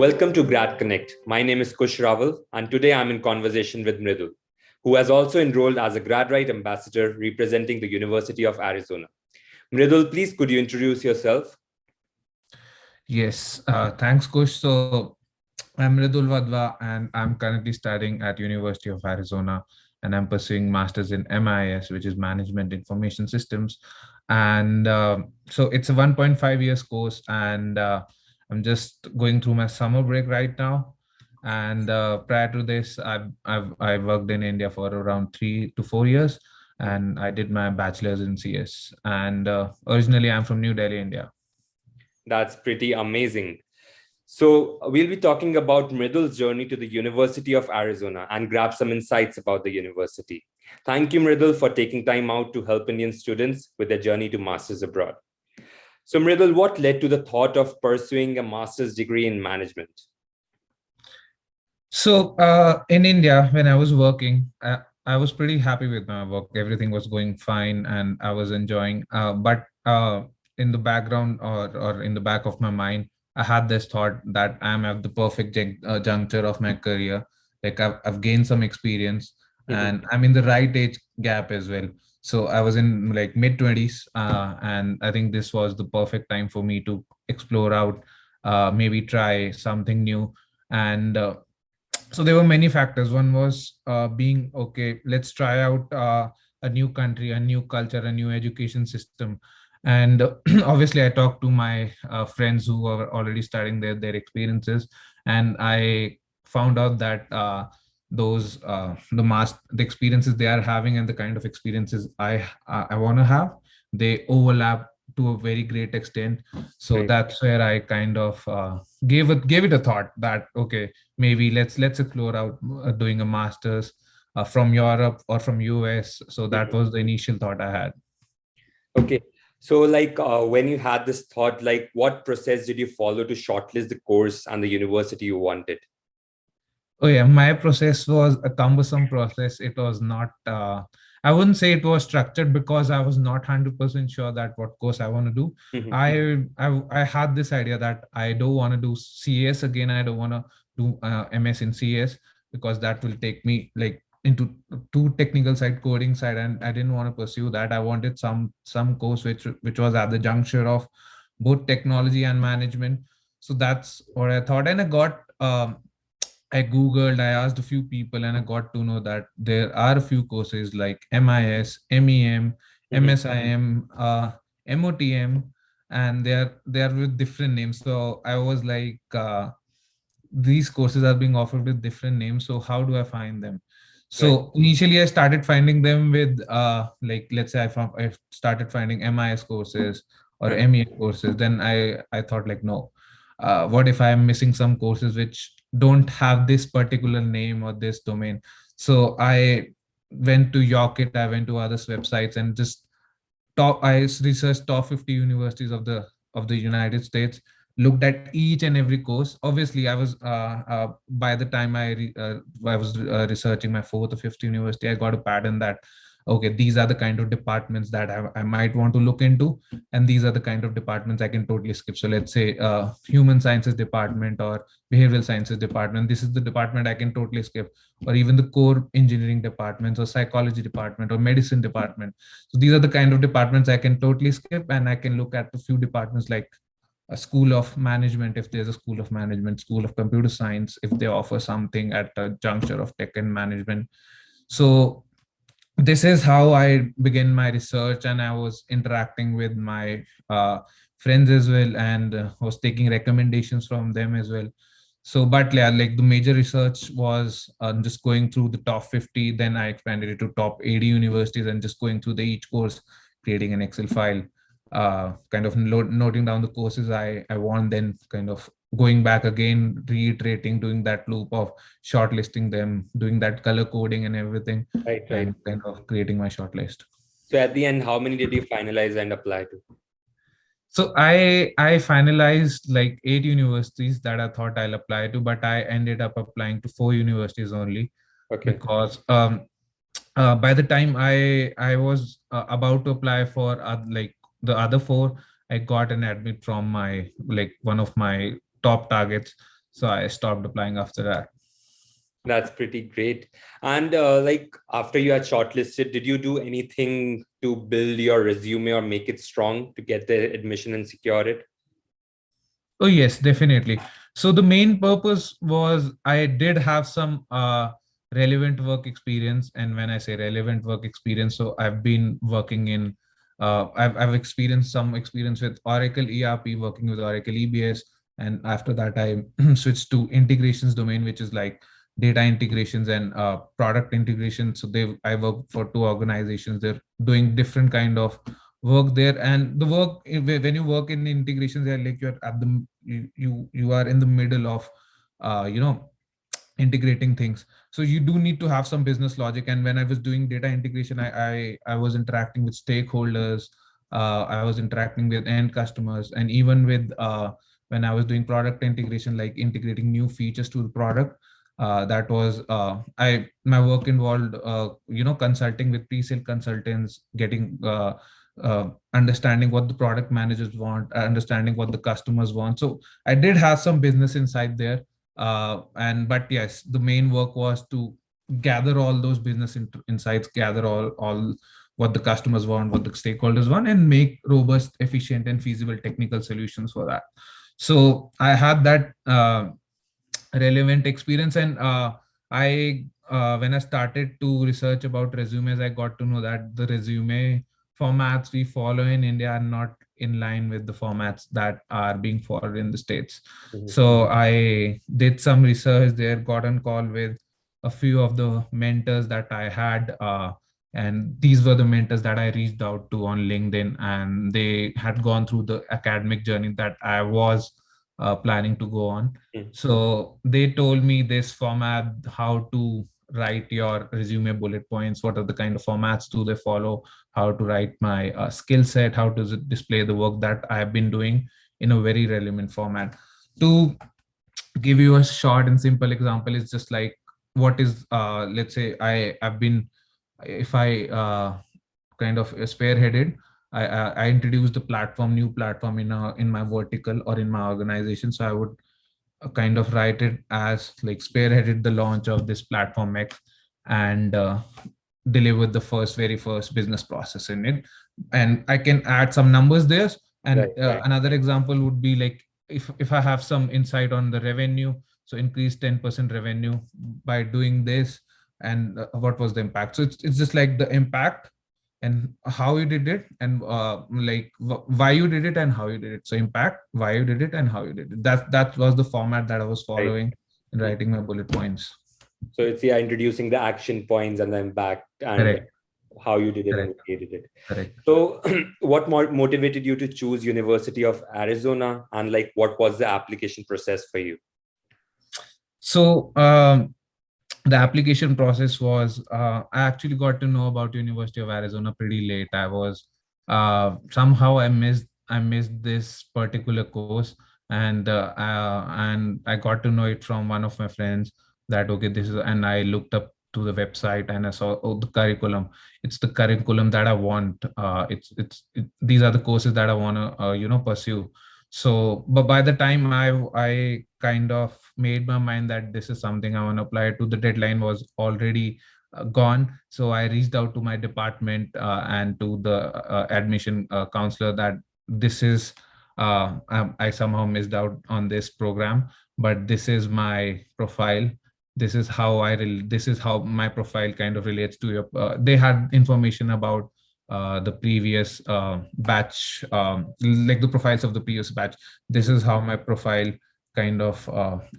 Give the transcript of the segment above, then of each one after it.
Welcome to GradConnect. My name is Kush Rawal, and today I'm in conversation with Mridul, who has also enrolled as a GradRight ambassador representing the University of Arizona. Mridul, please could you introduce yourself? Yes, thanks, Kush. So I'm Mridul Wadhwa, and I'm currently studying at University of Arizona, and I'm pursuing masters in MIS, which is Management Information Systems. And so it's a 1.5 years course, and I'm just going through my summer break right now. And prior to this, I worked in India for around 3 to 4 years, and I did my bachelor's in CS. And originally, I'm from New Delhi, India. That's pretty amazing. So we'll be talking about Mridul's journey to the University of Arizona and grab some insights about the university. Thank you, Mridul, for taking time out to help Indian students with their journey to masters abroad. So Mridul, what led to the thought of pursuing a master's degree in management? So in India, when I was working, I was pretty happy with my work. Everything was going fine, and I was enjoying. But in the background or in the back of my mind, I had this thought that I'm at the perfect juncture of my career. Like I've gained some experience, and I'm in the right age gap as well. So I was in like mid 20s, and I think this was the perfect time for me to explore out, maybe try something new, and so there were many factors. One was being okay, let's try out a new country, a new culture, a new education system. And obviously I talked to my friends who were already studying their experiences, and I found out that those the experiences they are having and the kind of experiences I want to have, they overlap to a very great extent. So Right. that's where I kind of gave it a thought that okay, maybe let's explore out doing a master's from Europe or from US. So that was the initial thought I had. Okay. So when you had this thought, like what process did you follow to shortlist the course and the university you wanted? Oh yeah, my process was a cumbersome process. It was not. I wouldn't say it was structured because I was not 100% sure that what course I want to do. I had this idea that I don't want to do CS again. I don't want to do MS in CS because that will take me like into too technical side, coding side, and I didn't want to pursue that. I wanted some course which was at the juncture of both technology and management. So that's what I thought, and I got. I Googled, I asked a few people, and I got to know that there are a few courses like MIS, MEM, MSIM, MOTM, and they are with different names. So I was like, these courses are being offered with different names. So how do I find them? Right. So initially, I started finding them with like let's say I started finding MIS courses or Right. MEM courses. Then I thought like no, what if I'm missing some courses which don't have this particular name or this domain? So I went to Yorkit, I went to others websites and just I researched top 50 universities of the United States, looked at each and every course. Obviously I was by the time I was researching my fourth or fifth university, I got a pattern that okay, these are the kind of departments that I might want to look into, and these are the kind of departments I can totally skip. So let's say human sciences department or behavioral sciences department, this is the department I can totally skip. Or even the core engineering departments or psychology department or medicine department. So these are the kind of departments I can totally skip, and I can look at a few departments like a school of management, if there's a school of management, school of computer science, if they offer something at a juncture of tech and management. So this is how I began my research, and I was interacting with my friends as well, and was taking recommendations from them as well. So, but yeah, like the major research was just going through the top 50. Then I expanded it to top 80 universities and just going through each course, creating an Excel file, kind of noting down the courses I want, then kind of going back again, reiterating, doing that loop of shortlisting them, doing that color coding and everything, Right. Right. and kind of creating my shortlist. So at the end, how many did you finalize and apply to? So I finalized like 8 universities that I thought I'll apply to, but I ended up applying to 4 universities only Okay. because by the time I was about to apply for like the other four, I got an admit from my like one of my top targets. So I stopped applying after that. That's pretty great. And like after you had shortlisted, did you do anything to build your resume or make it strong to get the admission and secure it? Oh yes, definitely. So the main purpose was I did have some relevant work experience, and when I say relevant work experience, so I've been working in, I've experienced some experience with Oracle ERP, working with Oracle EBS, and after that I switched to integrations domain, which is like data integrations and product integration. So I work for two organizations. They're doing different kind of work there, and the work when you work in integrations, they're like you're at the you are in the middle of you know, integrating things. So you do need to have some business logic. And when I was doing data integration, I was interacting with stakeholders, I was interacting with end customers, and even with when I was doing product integration, like integrating new features to the product, that was I my work involved you know, consulting with pre-sale consultants, getting understanding what the product managers want, understanding what the customers want. So I did have some business inside there. And but yes, the main work was to gather all those business insights, gather all what the customers want, what the stakeholders want, and make robust, efficient, and feasible technical solutions for that. So I had that relevant experience. And I when I started to research about resumes, I got to know that the resume formats we follow in India are not in line with the formats that are being followed in the States. Mhm. So I did some research there, got on call with a few of the mentors that I had, and these were the mentors that I reached out to on LinkedIn, and they had gone through the academic journey that I was planning to go on. Mhm. So they told me this format, how to write your resume bullet points, what are the kind of formats do they follow, how to write my skill set, how to display the work that I have been doing in a very relevant format. To give you a short and simple example, is just like, what is let's say I've been, if I kind of spearheaded, I introduced the platform, new platform in my vertical or in my organization. So I would kind of write it as like spearheaded the launch of this platform X, and delivered the very first business process in it. And I can add some numbers there. And Right, right. another example would be like, if I have some insight on the revenue, so increase 10% revenue by doing this, and what was the impact. So it's just like the impact and how you did it, and like why you did it and how you did it. So impact, why you did it, and how you did it. That was the format that I was Right. following in Mhm. writing my bullet points. So it's, yeah, introducing the action points and then back and Correct. how you did it and Correct. why you did it. Correct. So what motivated you to choose University of Arizona, and like what was the application process for you? So the application process was, I actually got to know about University of Arizona pretty late. I was somehow I missed this particular course, and I got to know it from one of my friends, that okay, this is, and I looked up to the website and I saw, oh, the curriculum. It's the curriculum that I want. These are the courses that I want to you know, pursue. So but by the time I kind of made my mind that this is something I want to apply to, the deadline was already gone. So I reached out to my department and to the admission counselor, that this is I somehow missed out on this program, but this is my profile. This is how my profile kind of relates to your they had information about the previous batch, like the profiles of the previous batch. This is how my profile kind of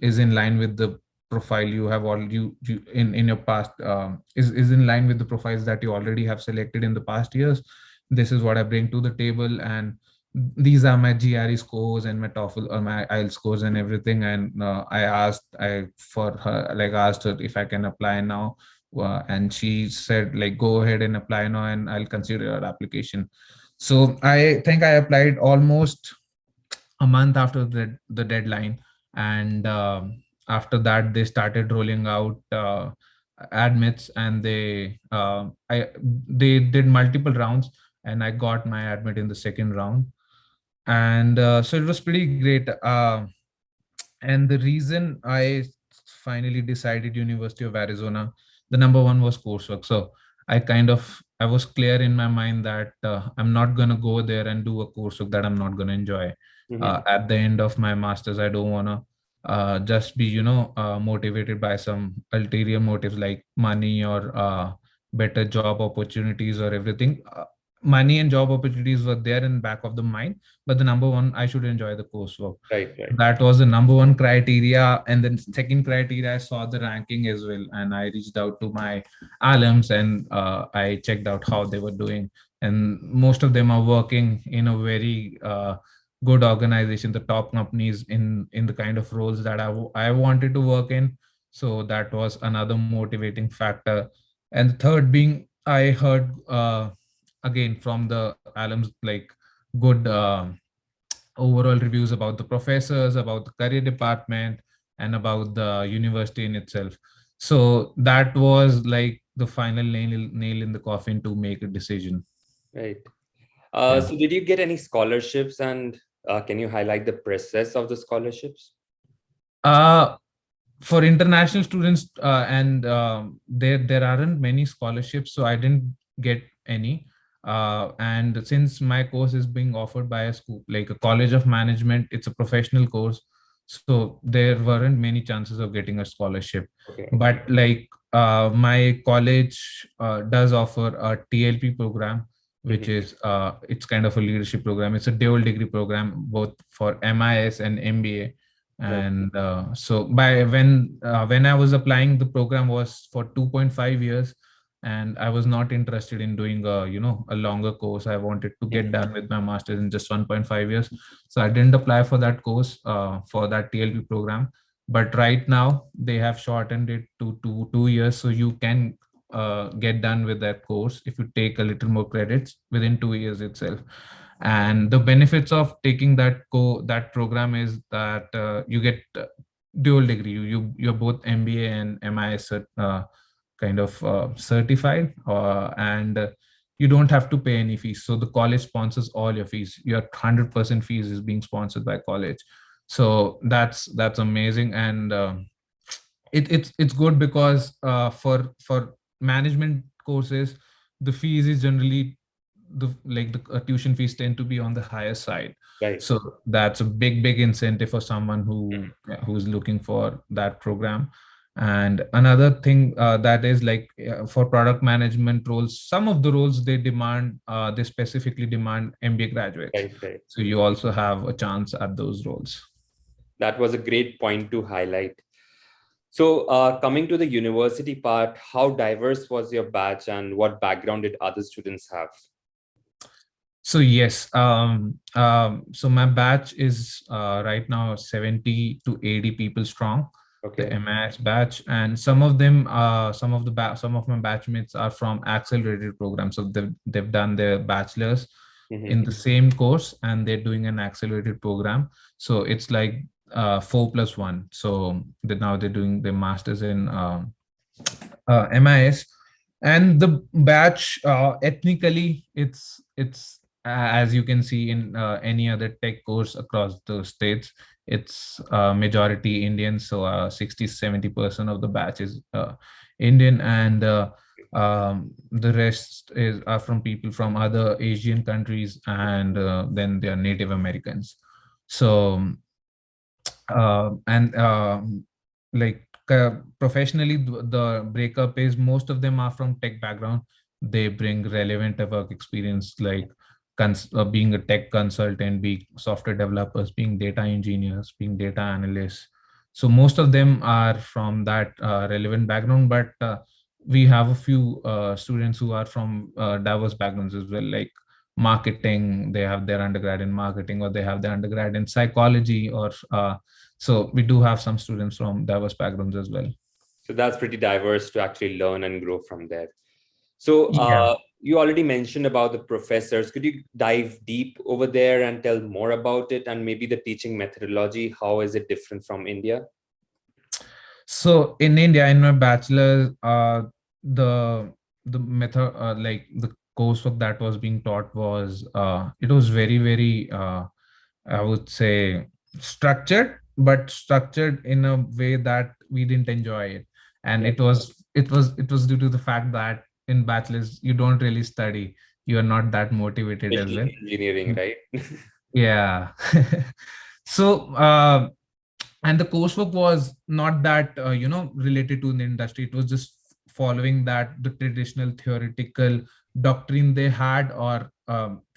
is in line with the profile you have already in your past, is in line with the profiles that you already have selected in the past years. This is what I bring to the table, and these are my GRE scores and my TOEFL or my IELTS scores and everything. And I asked her if I can apply now, and she said like, go ahead and apply now, and I'll consider your application. So I think I applied almost a month after the deadline, and after that they started rolling out admits, and they did multiple rounds, and I got my admit in the second round. And so it was pretty great. And the reason I finally decided University of Arizona, the number one was coursework. So I was clear in my mind that I'm not gonna go there and do a coursework that I'm not gonna enjoy. Hmm. At the end of my masters, I don't wanna just be motivated by some ulterior motives like money or better job opportunities or everything. Money and job opportunities were there in back of the mind, but the number one, I should enjoy the coursework. Right, right. That was the number one criteria. And then second criteria, I saw the ranking as well, and I reached out to my alums, and I checked out how they were doing. And most of them are working in a very good organization, the top companies in the kind of roles that I wanted to work in. So that was another motivating factor. And the third being, I heard again from the alums, like good overall reviews about the professors, about the career department, and about the university in itself. So that was like the final nail in the coffin to make a decision. Right. Yeah. So did you get any scholarships, and can you highlight the process of the scholarships? Uh, for international students, and there aren't many scholarships, so I didn't get any. And since my course is being offered by a school like a college of management, it's a professional course, so there weren't many chances of getting a scholarship. Okay, okay. But like my college does offer a TLP program, which Hmm. is it's kind of a leadership program. It's a dual degree program both for MIS and MBA. Right. And so by when I was applying, the program was for 2.5 years, and I was not interested in doing a longer course. I wanted to get Mhm. done with my master's in just 1.5 years, so I didn't apply for that course, for that TLP program. But right now they have shortened it to 2 years, so you can get done with that course if you take a little more credits within 2 years itself. And the benefits of taking that program is that you get dual degree. You're both MBA and MIS kind of certified, and you don't have to pay any fees. So the college sponsors all your fees. Your 100% fees is being sponsored by college. So that's amazing. And it's good because for management courses, the fees is generally the tuition fees tend to be on the higher side. Right. So that's a big incentive for someone who's looking for that program. And another thing that is like for product management roles, some of the roles they specifically demand MBA graduates, Right, right. so you also have a chance at those roles. That was a great point to highlight. So, coming to the university part, how diverse was your batch and what background did other students have? So yes, so my batch is right now 70 to 80 people strong, the Okay. MIS batch, and some of them, some of my batchmates are from accelerated programs. So they've done their bachelor's in Hmm. the same course, and they're doing an accelerated program. So it's like 4+1. So now they're doing their masters in MIS. And the batch, ethnically, as you can see in any other tech course across the states, it's majority Indian. So 60-70% of the batch is Indian, and the rest is are from people from other Asian countries, and then they are Native Americans. So and like professionally, the breakup is most of them are from tech background. They bring relevant work experience, like being a tech consultant, being software developers, being data engineers, being data analysts. So most of them are from that relevant background, but we have a few students who are from diverse backgrounds as well, like marketing. They have their undergrad in marketing, or they have their undergrad in psychology, or so we do have some students from diverse backgrounds as well. So that's pretty diverse to actually learn and grow from there. So, Yeah. you already mentioned about the professors. Could you dive deep over there and tell more about it and maybe the teaching methodology? How is it different from India? So in India, in my bachelor's, the the method, like the coursework that was being taught was it was very I would say structured, but structured in a way that we didn't enjoy it. And Okay. it was due to the fact that in bachelor's you don't really study, you are not that motivated as well. Especially engineering, right? Yeah. So and the coursework was not that related to the industry. It was just following that the traditional theoretical doctrine they had, or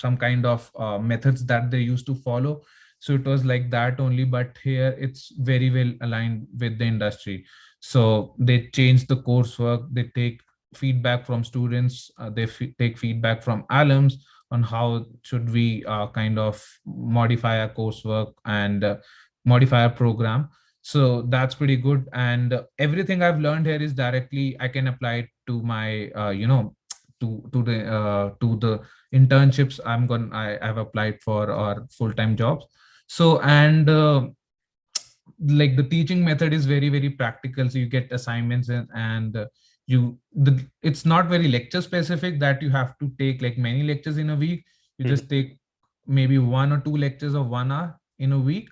some kind of methods that they used to follow. So it was like that only, but here it's very well aligned with the industry. So they change the coursework, they take feedback from students, take feedback from alums on how should we kind of modify our coursework and modify our program. So that's pretty good. And everything I've learned here is directly I can apply it to my to the internships I've applied for, or full-time jobs. So and like the teaching method is very very practical, so you get assignments, and it's not very lecture specific that you have to take like many lectures in a week. You Mhm. just take maybe 1 or 2 lectures of 1 hour in a week,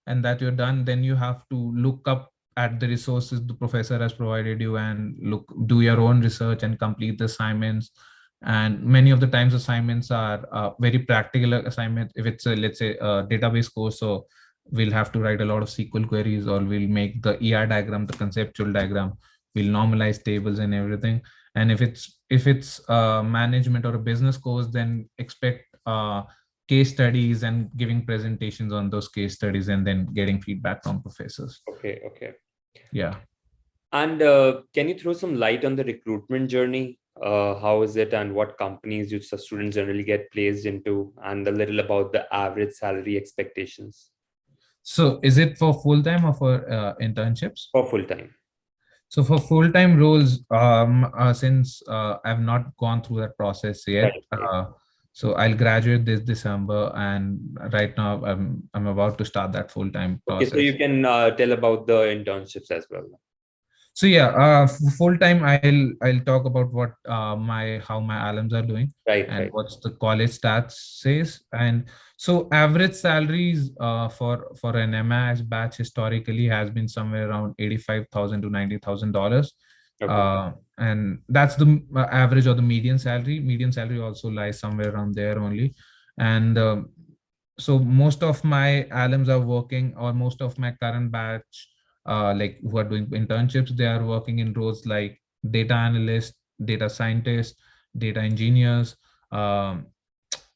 and that you're done. Then you have to look up at the resources the professor has provided you, and do your own research and complete the assignments. And many of the times assignments are very practical assignments. If it's a, let's say, a database course, so we'll have to write a lot of SQL queries, or we'll make the ER diagram, the conceptual diagram. We'll normalize tables and everything. And if it's management or a business course, then expect case studies and giving presentations on those case studies, and then getting feedback from professors. Okay, okay. Yeah. And can you throw some light on the recruitment journey? How is it, and what companies do students generally get placed into, and a little about the average salary expectations So is it for full time or for internships? for full time? So for full-time roles, since I've not gone through that process yet, Right, right. so I'll graduate this December, and right now I'm about to start that full-time Okay, so process. you can tell about the internships as well. So yeah, full-time I'll talk about what my how my alums are doing, Right, and right. what's the college stats says. And so average salaries for an MIS batch historically has been somewhere around 85,000 to $90,000. Okay, And that's the average or the median salary. Median salary also lies somewhere around there only. And so most of my alums are working, or most of my current batch, like who are doing internships, they are working in roles like data analyst, data scientist, data engineers, um,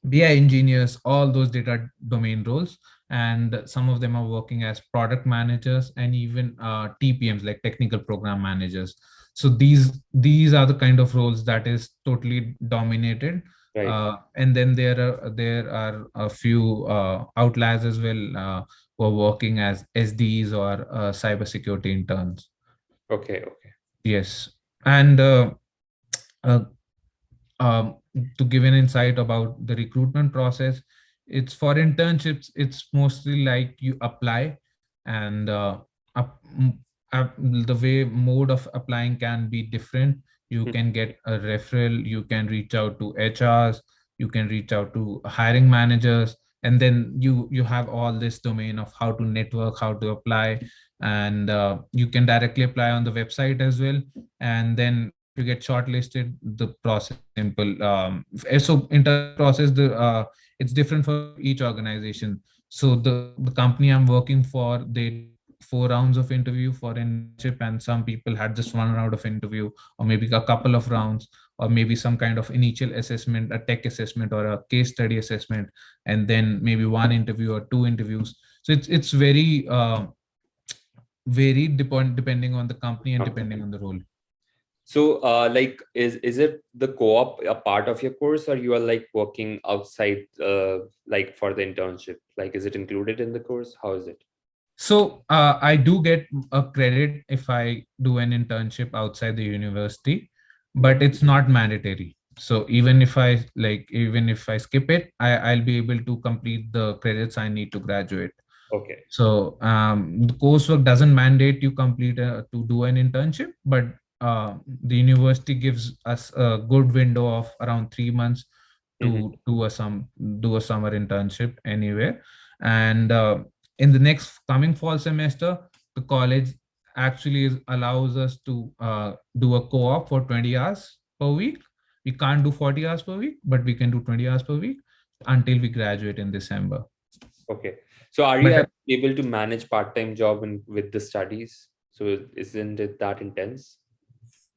BI engineers, all those data domain roles. And some of them are working as product managers, and even TPMs, like technical program managers. So these are the kind of roles that is totally dominated. right. And then there are a few outliers as well, who are working as SDs or cybersecurity interns. Okay, okay. Yes. And uh, um, to give an insight about the recruitment process, it's for internships, it's mostly like you apply, and up, m- the way mode of applying can be different. You Hmm. can get a referral, you can reach out to HRs, you can reach out to hiring managers, and then you have all this domain of how to network, how to apply. And you can directly apply on the website as well. And then if you get shortlisted, the process is simple. So internship process, it's different for each organization. So the company I'm working for, they took 4 rounds of interview for internship, and some people had just 1 round of interview, or maybe a couple of rounds, or maybe some kind of initial assessment, a tech assessment or a case study assessment, and then maybe one interview or two interviews. So it's very varied depending on the company and depending Okay. on the role. So, like, is it the co-op a part of your course, or you are like working outside, like for the internship? Like, is it included in the course? How is it? So I do get a credit if I do an internship outside the university, Okay. but it's not mandatory. So even if I skip it, I'll be able to complete the credits I need to graduate. Okay. So the coursework doesn't mandate you to do an internship, but the university gives us a good window of around 3 months Mhm. to do a summer internship anywhere. And in the next coming fall semester, the college actually allows us to do a co-op for 20 hours per week. We can't do 40 hours per week, but we can do 20 hours per week until we graduate in December. Okay. So are you But able to manage part-time job with the studies? So isn't it that intense?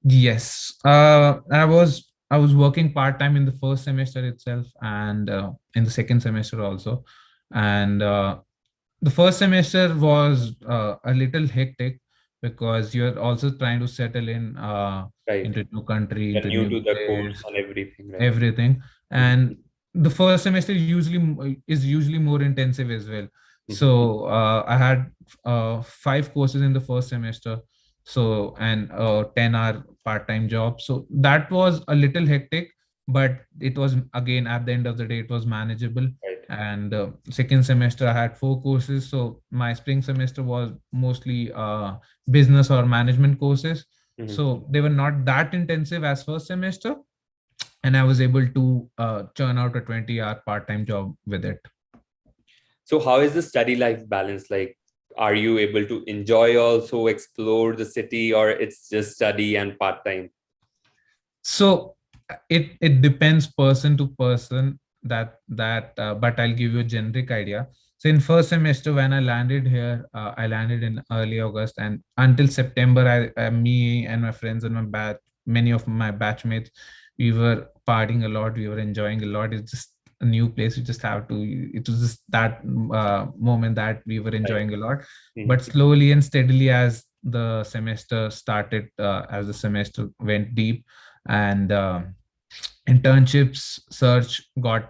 yes, I was working part time in the first semester itself, and in the second semester also. And the first semester was a little hectic because you're also trying to settle in Right. into new country, You're into new new to the course place, and everything, right? everything. Mhm. And the first semester is usually more intensive as well. Mhm. So I had 5 courses in the first semester, so and 10-hour part-time job, so that was a little hectic, but it was, again, at the end of the day, it was manageable. Right. And second semester I had 4 courses, so my spring semester was mostly business or management courses, Mhm. so they were not that intensive as first semester, and I was able to churn out a 20-hour part-time job with it. So how is the study life balance? Like, are you able to enjoy also explore the city, or it's just study and part-time? So it depends person to person, but I'll give you a generic idea. So in first semester when I landed here, I landed in early August, and until September, me and my friends and my batch, many of my batchmates, we were partying a lot, we were enjoying a lot. It's just a new place, you just have to, it was just that moment that we were Right. enjoying a lot. Mhm. But slowly and steadily, as the semester started, as the semester went deep, and internships search got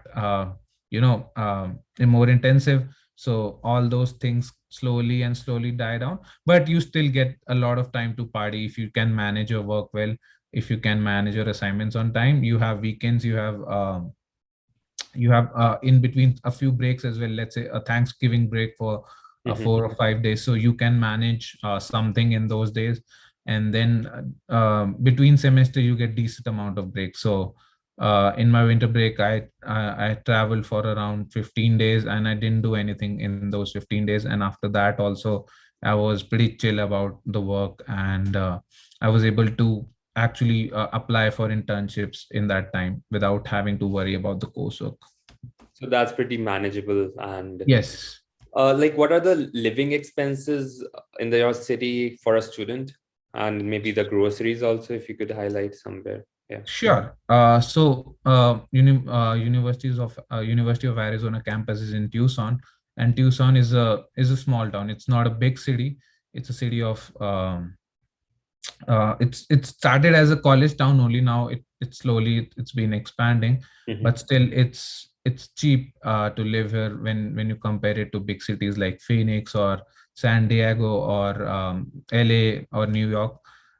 more intensive, so all those things slowly and slowly die down, but you still get a lot of time to party if you can manage your work well. If you can manage your assignments on time, you have weekends, you have in between a few breaks as well, let's say a Thanksgiving break for Mhm. 4 or 5 days, so you can manage something in those days. And then between semester you get decent amount of breaks. So in my winter break, I traveled for around 15 days, and I didn't do anything in those 15 days. And after that also, I was pretty chill about the work, and I was able to actually apply for internships in that time without having to worry about the coursework. So that's pretty manageable. And Yes, like, what are the living expenses in your city for a student? And maybe the groceries also, if you could highlight somewhere. Yeah. sure. University of Arizona campus is in Tucson, and Tucson is a small town. It's not a big city. It's a city of it started as a college town only. Now it slowly it's been expanding, Mhm. but still it's cheap to live here when you compare it to big cities like Phoenix or San Diego or LA or New York.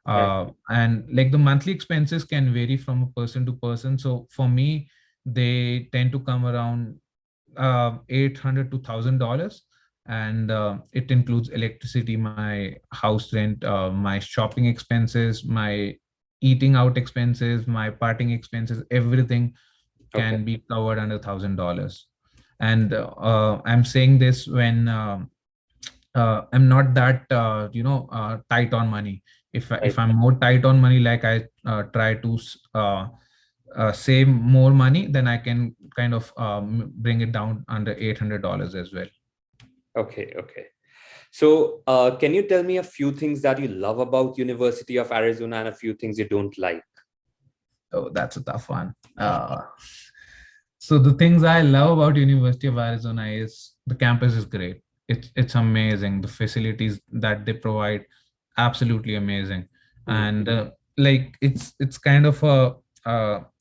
Right. And like the monthly expenses can vary from person to person. So for me, they tend to come around 800 to $1,000, and it includes electricity, my house rent, my shopping expenses, my eating out expenses, my parting expenses. Everything Okay. can be covered under $1,000. And I'm saying this when I'm not that tight on money. If Right. I'm more tight on money, like I try to save more money, then I can kind of bring it down under $800 as well. Okay. Okay. So, can you tell me a few things that you love about University of Arizona and a few things you don't like? Oh, that's a tough one. So the things I love about University of Arizona is the campus is great. It's amazing. The facilities that they provide, absolutely amazing. Mhm. And like it's kind of a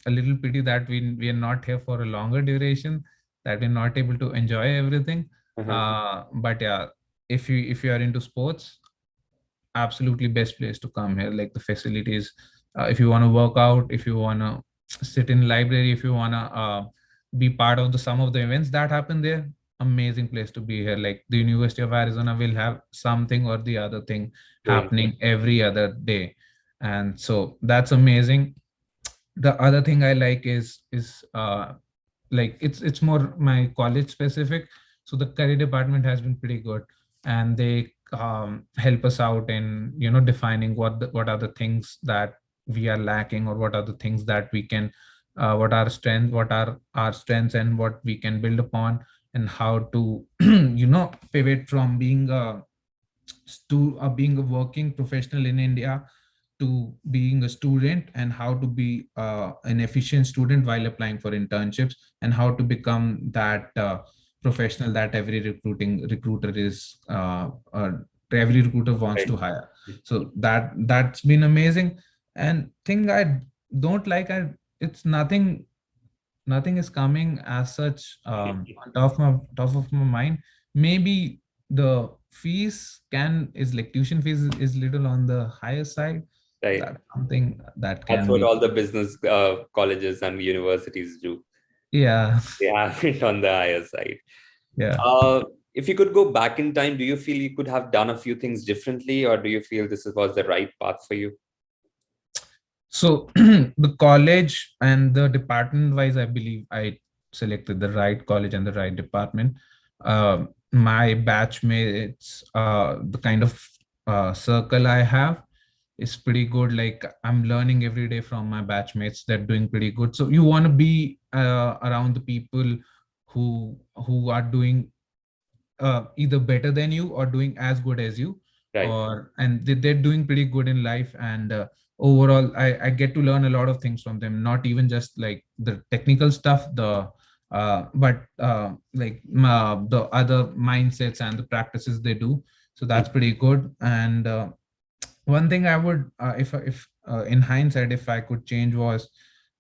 little pity that we are not here for a longer duration, that we're not able to enjoy everything. Uh-huh. But yeah, if you are into sports, absolutely best place to come here. Like the facilities, if you want to work out, if you want to sit in library, if you want to be part of the some of the events that happen there, amazing place to be here. Like the University of Arizona will have something or the other thing Going. happening every other day, and so that's amazing. The other thing I like is like it's more my college specific. So the career department has been pretty good, and they help us out in defining what are the things that we are lacking, or what are the things that we can what are our strengths and what we can build upon, and how to pivot from being a working professional in India to being a student, and how to be an efficient student while applying for internships, and how to become that professional that every recruiter wants Right. to hire. So that's been amazing. And thing I don't like, it's nothing is coming as such on top of my mind. Maybe the fees is like tuition fees is little on the higher side. Right. That's something that That's can what be. all the business colleges and universities do. Yeah. They have it on the higher side. Yeah. Uh, if you could go back in time, do you feel you could have done a few things differently, or do you feel this was the right path for you? So the college and the department wise, I believe I selected the right college and the right department. My batchmates, the kind of circle I have is pretty good. Like, I'm learning every day from my batchmates. They're doing pretty good. So you want to be around the people who are doing either better than you or doing as good as you, Right. or and they're doing pretty good in life. And overall, I get to learn a lot of things from them, not even just like the technical stuff, but the other mindsets and the practices they do. So that's pretty good. And one thing I would, if in hindsight, if I could change, was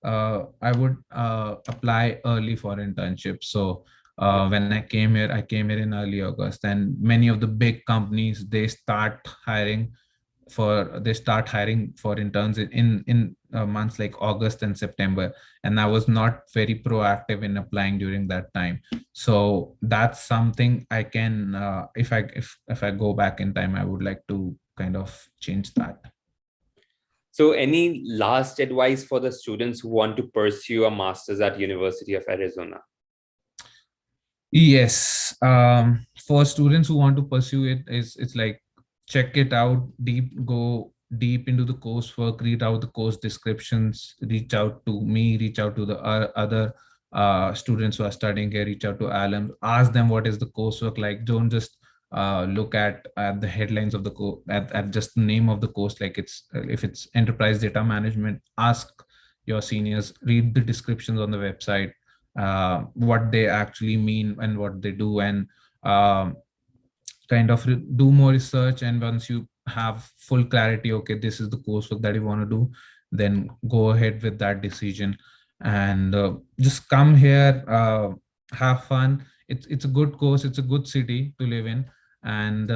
I would apply early for internships. So when I came here in early August, and many of the big companies, they start hiring for interns in months like August and September, and I was not very proactive in applying during that time. So that's something I can, if I go back in time, I would like to kind of change that. So, any last advice for the students who want to pursue a master's at University of Arizona? Yes, for students who want to pursue it, it's like, check it out go deep into the coursework, read out the course descriptions, reach out to me, reach out to the other students who are studying here, reach out to alums, ask them what is the coursework like. Don't just look at the headlines of the course, at just the name of the course. Like, if it's enterprise data management, ask your seniors, read the descriptions on the website, what they actually mean and what they do, and kind of do more research. And once you have full clarity, okay, this is the coursework that you want to do, then go ahead with that decision. And just come here, have fun. It's a good course, it's a good city to live in. And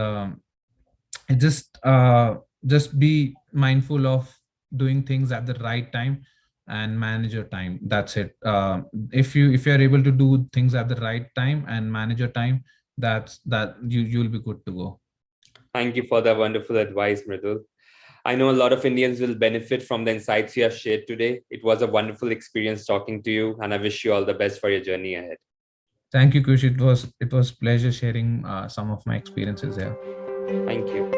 it just be mindful of doing things at the right time, and manage your time. That's it. If you're able to do things at the right time and manage your time, you'll be good to go. Thank you for the wonderful advice, Mridul. I know a lot of Indians will benefit from the insights you have shared today. It was a wonderful experience talking to you, and I wish you all the best for your journey ahead. Thank you, Kush. It was pleasure sharing some of my experiences here. Thank you.